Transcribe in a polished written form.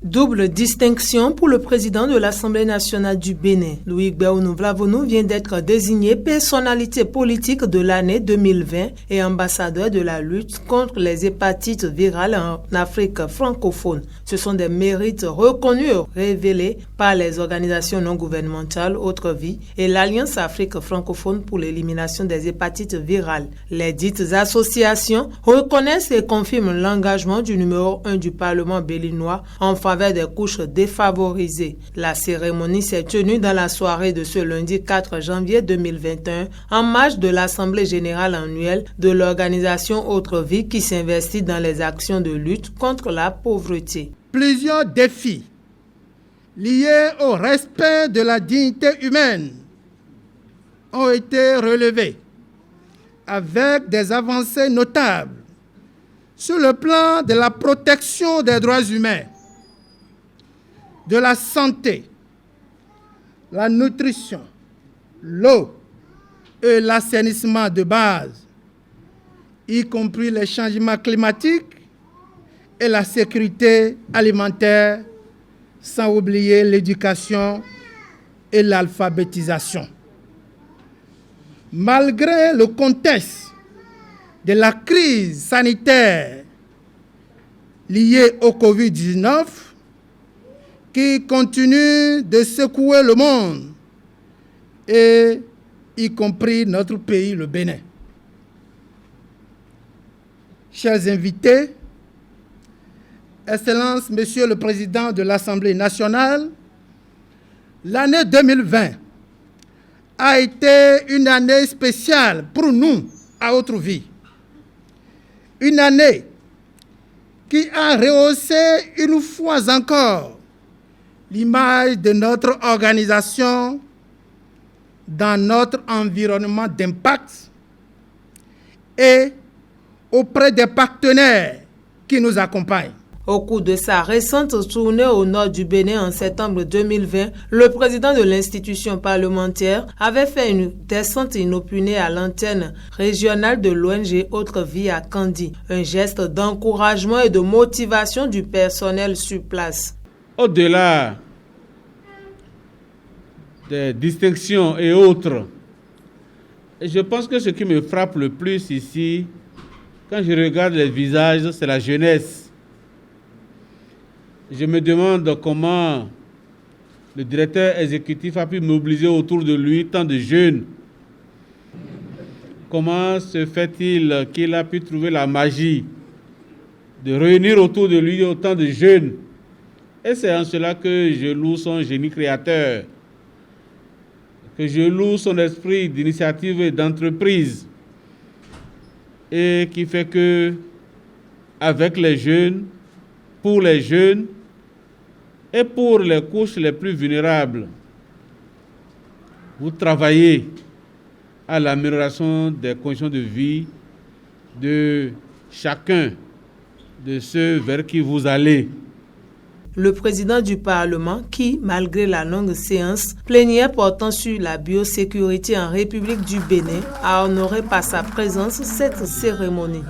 Double distinction pour le président de l'Assemblée nationale du Bénin. Louis Gbéonou Vlavonou vient d'être désigné personnalité politique de l'année 2020 et ambassadeur de la lutte contre les hépatites virales en Afrique francophone. Ce sont des mérites reconnus et révélés par les organisations non gouvernementales Autre Vie et l'Alliance Afrique francophone pour l'élimination des hépatites virales. Les dites associations reconnaissent et confirment l'engagement du numéro 1 du Parlement béninois en faveur des couches défavorisées. La cérémonie s'est tenue dans la soirée de ce lundi 4 janvier 2021 en marge de l'Assemblée générale annuelle de l'organisation Autre Vie qui s'investit dans les actions de lutte contre la pauvreté. Plusieurs défis liés au respect de la dignité humaine ont été relevés avec des avancées notables sur le plan de la protection des droits humains, de la santé, la nutrition, l'eau et l'assainissement de base, y compris les changements climatiques et la sécurité alimentaire, sans oublier l'éducation et l'alphabétisation. Malgré le contexte de la crise sanitaire liée au Covid-19, qui continue de secouer le monde, et y compris notre pays, le Bénin. Chers invités, Excellences, Monsieur le Président de l'Assemblée nationale, l'année 2020 a été une année spéciale pour nous à Autre Vie. Une année qui a rehaussé une fois encore l'image de notre organisation dans notre environnement d'impact et auprès des partenaires qui nous accompagnent. Au cours de sa récente tournée au nord du Bénin en septembre 2020, le président de l'institution parlementaire avait fait une descente inopinée à l'antenne régionale de l'ONG Autre Vie à Kandi, un geste d'encouragement et de motivation du personnel sur place. Au-delà des distinctions et autres, je pense que ce qui me frappe le plus ici, quand je regarde les visages, c'est la jeunesse. Je me demande comment le directeur exécutif a pu mobiliser autour de lui tant de jeunes. Comment se fait-il qu'il a pu trouver la magie de réunir autour de lui autant de jeunes? Et c'est en cela que je loue son génie créateur, que je loue son esprit d'initiative et d'entreprise, et qui fait que, avec les jeunes, pour les jeunes et pour les couches les plus vulnérables, vous travaillez à l'amélioration des conditions de vie de chacun de ceux vers qui vous allez. Le président du Parlement qui, malgré la longue séance plénière portant sur la biosécurité en République du Bénin, a honoré par sa présence cette cérémonie.